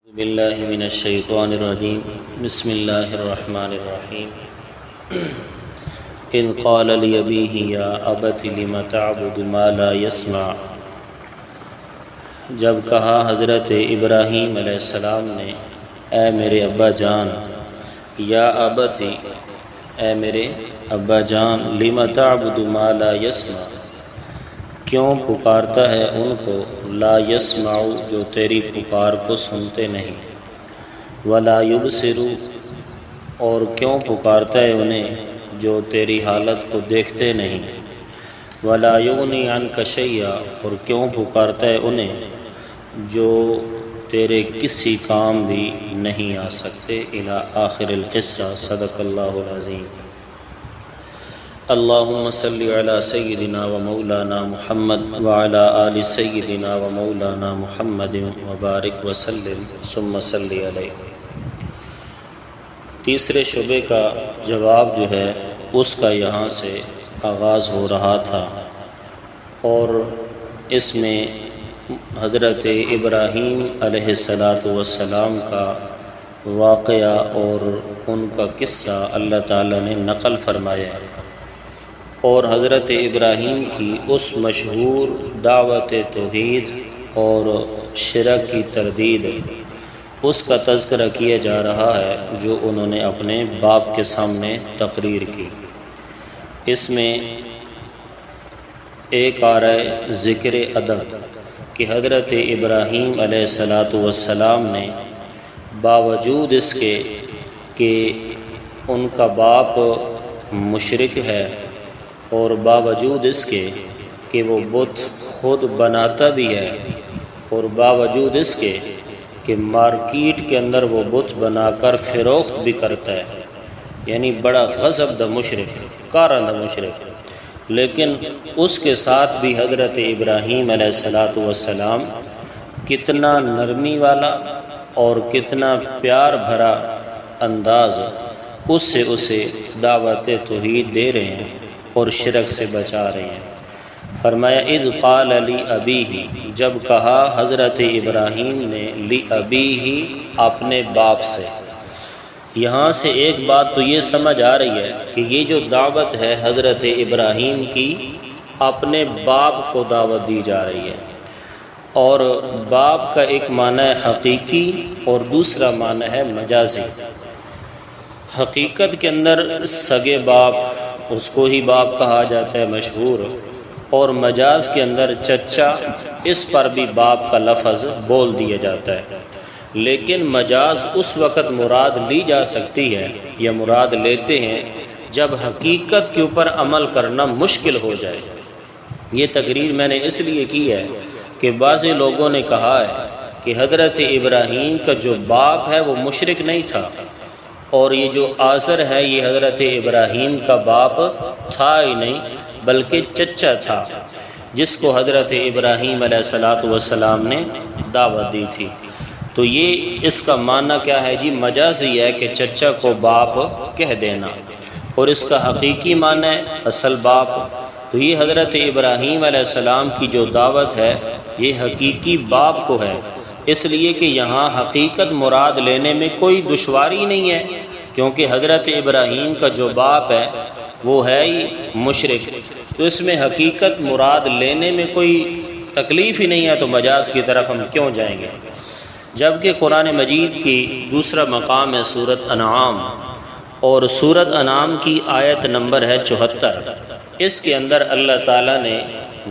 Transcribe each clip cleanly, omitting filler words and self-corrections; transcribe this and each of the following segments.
باللہ من الشیطان الرجیم بسم اللہ الرحمن الرحیم اذ قال لأبیہ یا ابت لم تعبد ما لا يسمع، جب کہا حضرت ابراہیم علیہ السلام نے اے میرے ابا جان، یا ابتی اے میرے ابا جان، لم تعبد ما لا يسمع، کیوں پکارتا ہے ان کو لا یسمع جو تیری پکار کو سنتے نہیں، ولا یبصر اور کیوں پکارتا ہے انہیں جو تیری حالت کو دیکھتے نہیں، ولا یغنی عنک شیئا اور کیوں پکارتا ہے انہیں جو تیرے کسی کام بھی نہیں آ سکتے۔ الی آخر القصہ۔ صدق اللہ العظیم۔ اللہم صلی علی سیدنا و مولانا محمد وعلی آل سیدنا و مولانا محمد وبارک وسلم ثم صلی علیہ۔ تیسرے شعبے کا جواب جو ہے اس کا یہاں سے آغاز ہو رہا تھا، اور اس میں حضرت ابراہیم علیہ السلام کا واقعہ اور ان کا قصہ اللہ تعالیٰ نے نقل فرمایا ہے، اور حضرت ابراہیم کی اس مشہور دعوت توحید اور شرک کی تردید، اس کا تذکرہ کیا جا رہا ہے جو انہوں نے اپنے باپ کے سامنے تقریر کی۔ اس میں ایک آ رہا ہے ذکر ادب کہ حضرت ابراہیم علیہ السلام نے باوجود اس کے کہ ان کا باپ مشرک ہے، اور باوجود اس کے کہ وہ بت خود بناتا بھی ہے، اور باوجود اس کے کہ مارکیٹ کے اندر وہ بت بنا کر فروخت بھی کرتا ہے، یعنی بڑا غضب دا مشرک، کارا دا مشرک، لیکن اس کے ساتھ بھی حضرت ابراہیم علیہ السلام کتنا نرمی والا اور کتنا پیار بھرا انداز اس سے اسے دعوت توحید دے رہے ہیں اور شرک سے بچا رہے ہیں۔ فرمایا اذ قال لأبیہ، جب کہا حضرت ابراہیم نے لأبیہ اپنے باپ سے۔ یہاں سے ایک بات تو یہ سمجھ آ رہی ہے کہ یہ جو دعوت ہے حضرت ابراہیم کی، اپنے باپ کو دعوت دی جا رہی ہے، اور باپ کا ایک معنی ہے حقیقی اور دوسرا معنی ہے مجازی۔ حقیقت کے اندر سگے باپ، اس کو ہی باپ کہا جاتا ہے مشہور، اور مجاز کے اندر چچا، اس پر بھی باپ کا لفظ بول دیا جاتا ہے، لیکن مجاز اس وقت مراد لی جا سکتی ہے یا مراد لیتے ہیں جب حقیقت کے اوپر عمل کرنا مشکل ہو جائے۔ یہ تقریر میں نے اس لیے کی ہے کہ بعض لوگوں نے کہا ہے کہ حضرت ابراہیم کا جو باپ ہے وہ مشرک نہیں تھا، اور یہ جو آزر ہے یہ حضرت ابراہیم کا باپ تھا ہی نہیں بلکہ چچا تھا، جس کو حضرت ابراہیم علیہ السلام نے دعوت دی تھی۔ تو یہ اس کا معنی کیا ہے جی؟ مجازی ہے کہ چچا کو باپ کہہ دینا، اور اس کا حقیقی معنی ہے اصل باپ۔ تو یہ حضرت ابراہیم علیہ السلام کی جو دعوت ہے یہ حقیقی باپ کو ہے، اس لیے کہ یہاں حقیقت مراد لینے میں کوئی دشواری نہیں ہے، کیونکہ حضرت ابراہیم کا جو باپ ہے وہ ہے ہی مشرک، تو اس میں حقیقت مراد لینے میں کوئی تکلیف ہی نہیں ہے، تو مجاز کی طرف ہم کیوں جائیں گے؟ جبکہ قرآن مجید کی دوسرا مقام ہے سورۃ انعام، اور سورۃ انعام کی آیت نمبر ہے 74۔ اس کے اندر اللہ تعالیٰ نے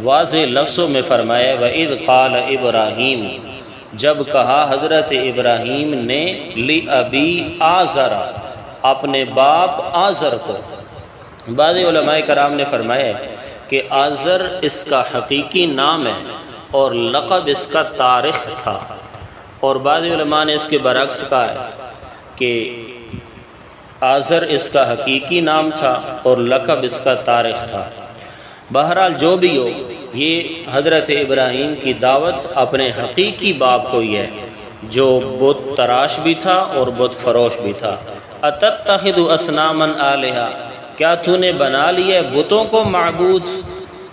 واضح لفظوں میں فرمایا وَإِذْ قَالَ إِبْرَاهِيمُ، جب کہا حضرت ابراہیم نے لأبی آزر، اپنے باپ آزر کو۔ بعض علماء کرام نے فرمایا کہ آزر اس کا حقیقی نام ہے اور لقب اس کا طارق تھا، اور بعض علماء نے اس کے برعکس کہا ہے کہ آزر اس کا حقیقی نام تھا اور لقب اس کا طارق تھا۔ بہرحال جو بھی ہو، یہ حضرت ابراہیم کی دعوت اپنے حقیقی باپ کو ہی ہے، جو بت تراش بھی تھا اور بت فروش بھی تھا۔ اتتخذ اصناما آلہہ، کیا تو نے بنا لیا بتوں کو معبود؟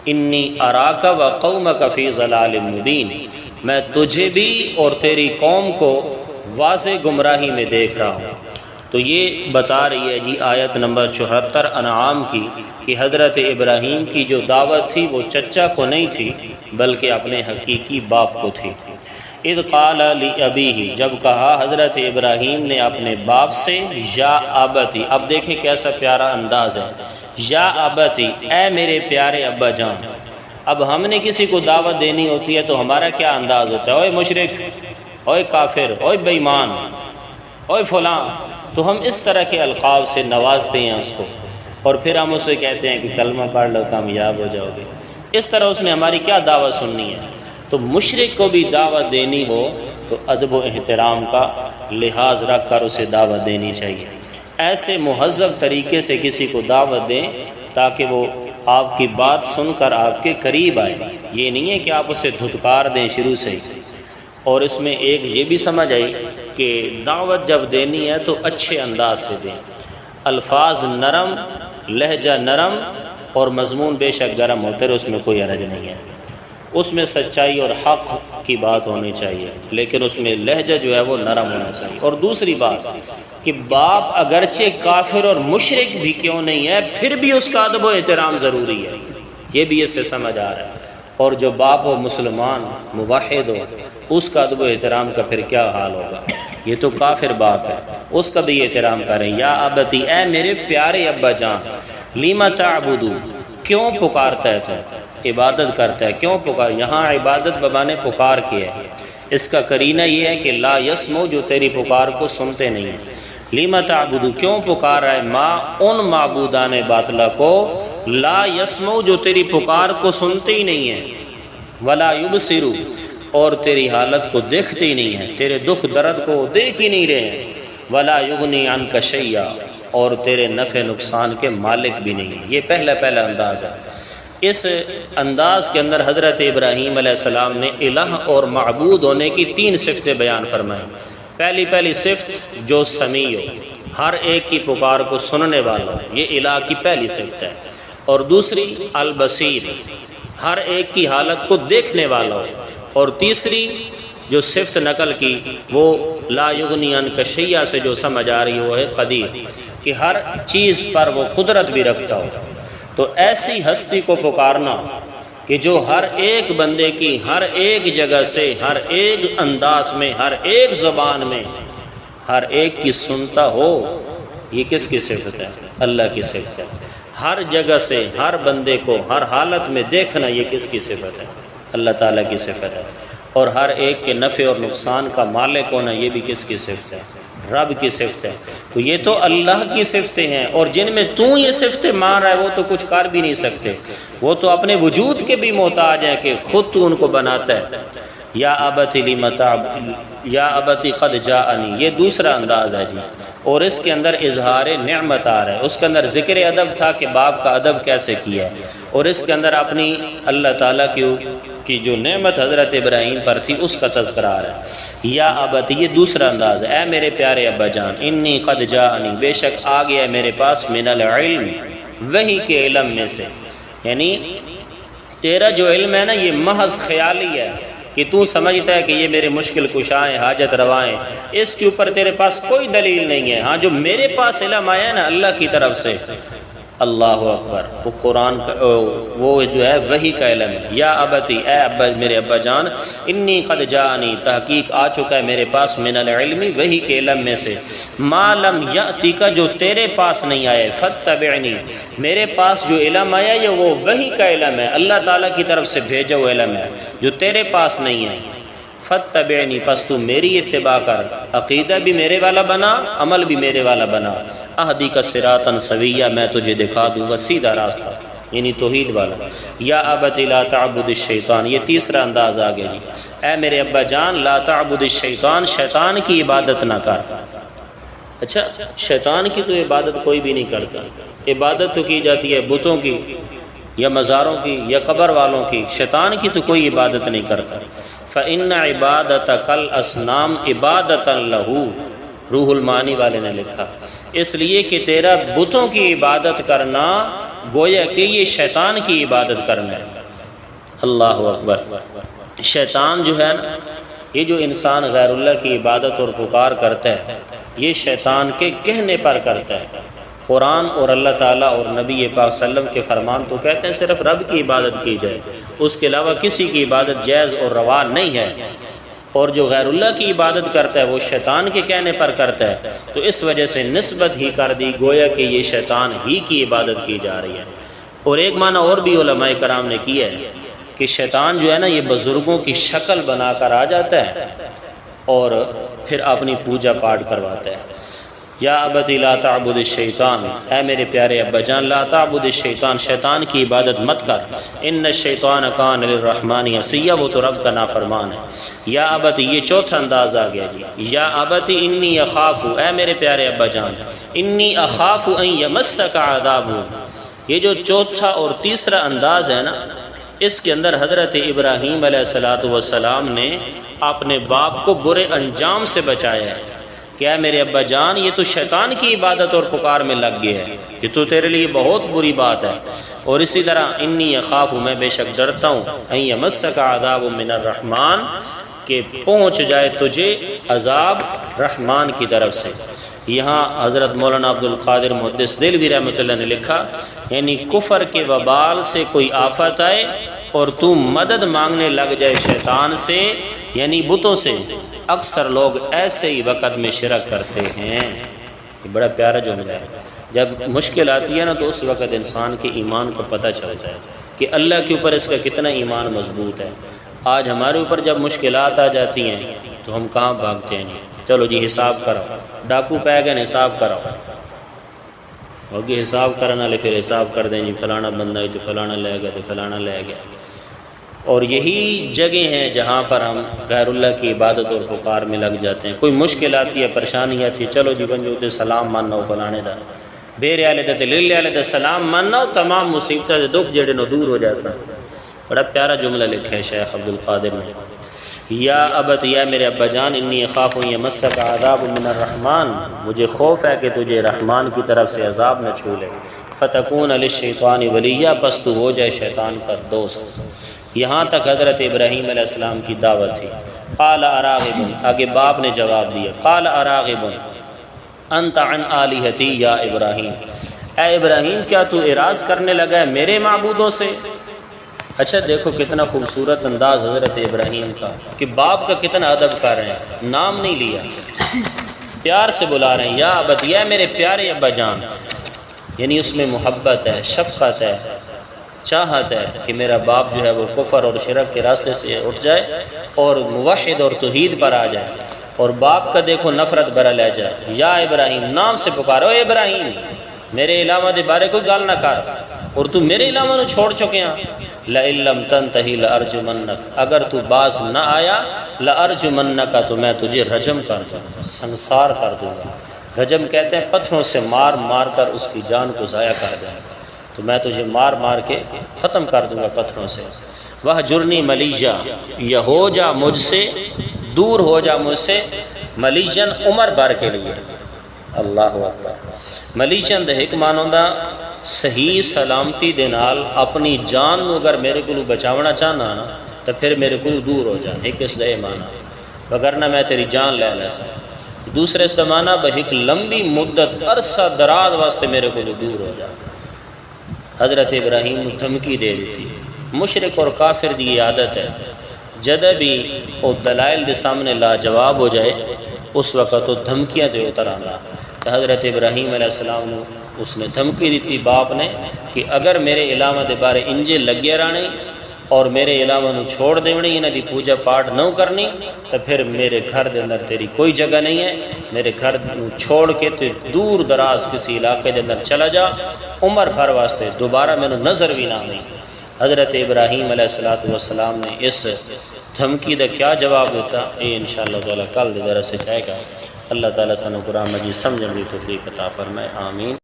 انی اراک وقومک فی ضلال مبین، میں تجھے بھی اور تیری قوم کو واضح گمراہی میں دیکھ رہا ہوں۔ تو یہ بتا رہی ہے جی آیت نمبر 74 انعام کی کہ حضرت ابراہیم کی جو دعوت تھی وہ چچا کو نہیں تھی بلکہ اپنے حقیقی باپ کو تھی۔ اذ قال لأبیہ، جب کہا حضرت ابراہیم نے اپنے باپ سے یا ابتی، اب دیکھیں کیسا پیارا انداز ہے، یا ابتی، اے میرے پیارے ابا جان۔ اب ہم نے کسی کو دعوت دینی ہوتی ہے تو ہمارا کیا انداز ہوتا ہے؟ اوئے مشرک، اوئے کافر، اوئے بے ایمان، اوئے فلاں، تو ہم اس طرح کے القاب سے نوازتے ہیں اس کو، اور پھر ہم اسے کہتے ہیں کہ کلمہ پڑھ لو کامیاب ہو جاؤ گے۔ اس طرح اس نے ہماری کیا دعوت سننی ہے؟ تو مشرک کو بھی دعوت دینی ہو تو ادب و احترام کا لحاظ رکھ کر اسے دعوت دینی چاہیے۔ ایسے مہذب طریقے سے کسی کو دعوت دیں تاکہ وہ آپ کی بات سن کر آپ کے قریب آئے، یہ نہیں ہے کہ آپ اسے دھتکار دیں شروع سے ہی۔ اور اس میں ایک یہ بھی سمجھ آئی کہ دعوت جب دینی ہے تو اچھے انداز سے دیں، الفاظ نرم، لہجہ نرم اور مضمون بے شک گرم ہوتے رہے، اس میں کوئی حرج نہیں ہے، اس میں سچائی اور حق کی بات ہونی چاہیے، لیکن اس میں لہجہ جو ہے وہ نرم ہونا چاہیے۔ اور دوسری بات کہ باپ اگرچہ کافر اور مشرک بھی کیوں نہیں ہے پھر بھی اس کا ادب و احترام ضروری ہے، یہ بھی اس سے سمجھ آ رہا ہے۔ اور جو باپ ہو مسلمان موحد ہو اس کا ادب و احترام کا پھر کیا حال ہوگا؟ یہ تو کافر باپ ہے، اس کا بھی احترام کریں۔ یا ابتی، اے میرے پیارے ابا جان، لم تعبدو، کیوں پکارتا ہے تو عبادت کرتا ہے، کیوں پکار؟ یہاں عبادت بمانے پکار کی ہے، اس کا قرینہ یہ ہے کہ لا یسمو، جو تیری پکار کو سنتے نہیں ہیں۔ لم تعبدو، کیوں پکار رہا ہے؟ ما، ان معبودان باطلہ کو، لا یسمو، جو تیری پکار کو سنتے ہی نہیں ہیں، ولا یبصرو، اور تیری حالت کو دیکھتے ہی نہیں ہیں، تیرے دکھ درد کو دیکھ ہی نہیں رہے ہیں، ولا یغنی عنک شیئا، اور تیرے نفع نقصان کے مالک بھی نہیں ہیں۔ یہ پہلا انداز ہے۔ اس انداز کے اندر حضرت ابراہیم علیہ السلام نے الہ اور معبود ہونے کی 3 صفتیں بیان فرمائیں۔ پہلی صفت جو سمیع ہو، ہر ایک کی پکار کو سننے والا ہو، یہ الہ کی پہلی صفت ہے۔ اور دوسری البصیر، ہر ایک کی حالت کو دیکھنے والا ہو۔ اور تیسری جو صفت نقل کی وہ لا یغنی عنک شیئا سے جو سمجھ آ رہی وہ ہے قدیر، کہ ہر چیز پر وہ قدرت بھی رکھتا ہو۔ تو ایسی ہستی کو پکارنا کہ جو ہر ایک بندے کی ہر ایک جگہ سے، ہر ایک انداز میں، ہر ایک زبان میں، ہر ایک کی سنتا ہو، یہ کس کی صفت ہے؟ اللہ کی صفت ہے۔ ہر جگہ سے ہر بندے کو ہر حالت میں دیکھنا، یہ کس کی صفت ہے؟ اللہ تعالیٰ کی صفت ہے۔ اور ہر ایک کے نفع اور نقصان کا مالک ہونا، یہ بھی کس کی صفت ہے؟ رب کی صفت ہے۔ تو یہ تو اللہ کی صفتیں ہیں، اور جن میں تو یہ صفتیں مان رہا ہے وہ تو کچھ کر بھی نہیں سکتے، وہ تو اپنے وجود کے بھی محتاج ہیں کہ خود تو ان کو بناتا ہے۔ یا ابتی لم تعبد، یا ابتی قد جاءنی، یہ دوسرا انداز ہے جی، اور اس کے اندر اظہار نعمت آ رہا ہے۔ اس کے اندر ذکر ادب تھا کہ باپ کا ادب کیسے کیا ہے، اور اس کے اندر اپنی اللہ تعالیٰ کی جو نعمت حضرت ابراہیم پر تھی اس کا تذکرہ آ رہا ہے۔ یا ابتی، یہ دوسرا انداز ہے، اے میرے پیارے ابا جان، انی قد جاءنی، بے شک آ گیا ہے میرے پاس، من العلم، وحی کے علم میں سے، یعنی تیرا جو علم ہے نا یہ محض خیالی ہے کہ تو سمجھتا ہے کہ یہ میرے مشکل کشائیں، حاجت روائیں، اس کے اوپر تیرے پاس کوئی دلیل نہیں ہے۔ ہاں جو میرے پاس علم آیا ہے نا اللہ کی طرف سے، اللہ اکبر، وہ قرآن کا وہ جو ہے وحی کا علم ہے۔ یا ابتی، اے ابا، میرے ابا جان، انی قد جاءنی، تحقیق آ چکا ہے میرے پاس، من العلم، وحی کے علم میں سے، ما لم یأتک، جو تیرے پاس نہیں آئے، فاتبعنی، میرے پاس جو علم آیا یہ وہ وحی کا علم ہے، اللہ تعالیٰ کی طرف سے بھیجا ہوا علم ہے جو تیرے پاس نہیں ہے۔ فاتبعنی، پس تو میری اتباع کر، عقیدہ بھی میرے والا بنا، عمل بھی میرے والا بنا، اہدیک صراطا سویا، میں تجھے دکھا دوں گا سیدھا راستہ، یعنی توحید والا۔ یا ابت لا تعبد الشیطان، یہ تیسرا انداز آ گیا جی، اے میرے ابا جان، لا تعبد الشیطان، شیطان کی عبادت نہ کر۔ اچھا، شیطان کی تو عبادت کوئی بھی نہیں کرتا، عبادت تو کی جاتی ہے بتوں کی یا مزاروں کی یا قبر والوں کی، شیطان کی تو کوئی عبادت نہیں کرتا۔ فَإِنَّ عِبَادَتَكَ الْأَصْنَامُ عِبَادَةً لَهُ، روح المعانی والے نے لکھا، اس لیے کہ تیرا بتوں کی عبادت کرنا گویا کہ یہ شیطان کی عبادت کرنا ہے۔ اللہ اکبر۔ شیطان جو ہے نا یہ جو انسان غیر اللہ کی عبادت اور پکار کرتا ہے یہ شیطان کے کہنے پر کرتا ہے۔ قرآن اور اللہ تعالیٰ اور نبی پاک صلی اللہ علیہ وسلم کے فرمان تو کہتے ہیں صرف رب کی عبادت کی جائے، اس کے علاوہ کسی کی عبادت جائز اور روا نہیں ہے، اور جو غیر اللہ کی عبادت کرتا ہے وہ شیطان کے کہنے پر کرتا ہے، تو اس وجہ سے نسبت ہی کر دی گویا کہ یہ شیطان ہی کی عبادت کی جا رہی ہے۔ اور ایک معنی اور بھی علماء کرام نے کیا ہے کہ شیطان جو ہے نا یہ بزرگوں کی شکل بنا کر آ جاتا ہے اور پھر اپنی پوجا پاٹ کرواتا ہے۔ یا ابت لا تعبد الشیطان، اے میرے پیارے ابا جان لا تعبد الشیطان، شیطان کی عبادت مت کر، ان الشیطان کان للرحمن عصیا، وہ تو رب کا نافرمان ہے۔ یا ابت، یہ چوتھا انداز آ گیا جی، یا ابت انی اخاف، اے میرے پیارے ابا جان انی اخاف ان یمسک عذاب، یہ جو چوتھا اور تیسرا انداز ہے نا اس کے اندر حضرت ابراہیم علیہ السلام نے اپنے باپ کو برے انجام سے بچایا ہے کہ اے میرے ابا جان یہ تو شیطان کی عبادت اور پکار میں لگ گیا ہے، یہ تو تیرے لیے بہت بری بات ہے۔ اور اسی طرح انی اخاف، میں بے شک ڈرتا ہوں، ان یمسک عذاب من الرحمن، کہ پہنچ جائے تجھے عذاب رحمان کی طرف سے۔ یہاں حضرت مولانا عبد القادر محدث دہلوی رحمۃ اللہ نے لکھا یعنی کفر کے وبال سے کوئی آفت آئے اور تو مدد مانگنے لگ جائے شیطان سے یعنی بتوں سے، اکثر لوگ ایسے ہی وقت میں شرک کرتے ہیں۔ یہ بڑا پیارا جملہ ہے، جب مشکل آتی ہے نا تو اس وقت انسان کے ایمان کو پتہ چلتا ہے کہ اللہ کے اوپر اس کا کتنا ایمان مضبوط ہے۔ آج ہمارے اوپر جب مشکلات آ جاتی ہیں تو ہم کہاں بھاگتے ہیں؟ چلو جی حساب کرو، ڈاکو پہ گئے حساب کرو، ہوگی حساب کرنا لے پھر حساب کر دیں جی فلانا بندہ تو فلانا لے گیا تو فلانا لے گیا۔ اور یہی جگہ ہیں جہاں پر ہم غیر اللہ کی عبادت اور پکار میں لگ جاتے ہیں۔ کوئی مشکل آتی ہے، پریشانی آتی ہے، چلو جی بنجو تے سلام ماننا ہو فلانے دا، بیرے والے تے للے والے تے سلام ماننا ہو، تمام مصیبتیں دے دکھ جڑے نو دور ہو جاتا۔ بڑا پیارا جملہ لکھا ہے شیخ عبد القادر نے، یا ابت، یا میرے ابا جان انی اخاف ان یمسک عذاب من الرحمن، مجھے خوف ہے کہ تجھے رحمان کی طرف سے عذاب نہ چھو لے، فتکون للشیطان ولیا، پس تو ہو جائے شیطان کا دوست۔ یہاں تک حضرت ابراہیم علیہ السلام کی دعوت تھی۔ قال اراغب، آگے باپ نے جواب دیا، قال اراغب انت عن آلہتی یا ابراہیم، اے ابراہیم کیا تو اعراض کرنے لگا ہے میرے معبودوں سے؟ اچھا دیکھو کتنا خوبصورت انداز حضرت ابراہیم کا کہ باپ کا کتنا ادب کر رہے ہیں، نام نہیں لیا، پیار سے بلا رہے ہیں، یا ابت، یا میرے پیارے ابا جان، یعنی اس میں محبت ہے، شفقت ہے، چاہت ہے کہ میرا باپ جو ہے وہ کفر اور شرک کے راستے سے اٹھ جائے اور موحد اور توحید پر آ جائے۔ اور باپ کا دیکھو نفرت برا لے جائے، یا ابراہیم، نام سے پکارو، اے ابراہیم میرے علاوہ دے بارے کوئی گال نہ کر، اور تو میرے علاوہ نو چھوڑ چکے ہیں، لئن لم تنتہی لارجمنک، اگر تو باز نہ آیا لارجمنک، تو میں تجھے رجم کر دوں گا، سنسار کر دوں گا۔ رجم کہتے ہیں پتھروں سے مار مار کر اس کی جان کو ضائع کر دیں، تو میں تجھے مار مار کے ختم کر دوں گا پتھروں سے۔ وہجرنی ملیجا، یہ ہو جا مجھ سے، دور ہو جا مجھ سے، ملیجن عمر بھر کے لیے۔ اللہ اکبر۔ ملیجن دے ایک معنی ہوندا صحیح سلامتی دے نال اپنی جان نو اگر میرے کو بچاونا چاہنا نا تو پھر میرے کو دور ہو جا، ایک اس دے معنی، وگرنہ میں تیری جان لے لے سکتا۔ دوسرے اس زمانہ ایک لمبی مدت عرصہ دراز واسطے میرے کو دور ہو جا۔ حضرت ابراہیم دھمکی دے دیتی، مشرک اور کافر دی یہ عادت ہے، جد بھی وہ دلائل دے سامنے لاجواب ہو جائے اس وقت وہ دھمکیاں دے اتر آنا۔ تو حضرت ابراہیم علیہ السلام نے اس نے دھمکی دیتی باپ نے کہ اگر میرے علاوہ دے بارے انجے لگے رہنے اور میرے علاوہ نو چھوڑ دیونی، انہاں دی پوجا پاٹ نہ کرنی، تو پھر میرے گھر دے اندر تیری کوئی جگہ نہیں ہے، میرے گھر نو چھوڑ کے تو دور دراز کسی علاقے دے اندر چلا جا، عمر بھر واسطے دوبارہ میں نظر بھی نہ آئی۔ حضرت ابراہیم علیہ السلام نے اس دھمکی دا کیا جواب دیتا، یہ انشاءاللہ تعالیٰ کل درس سے جائے گا۔ اللہ تعالیٰ سن قرآن مجید سمجھنے کی توفیق عطا فرمائے، آمین۔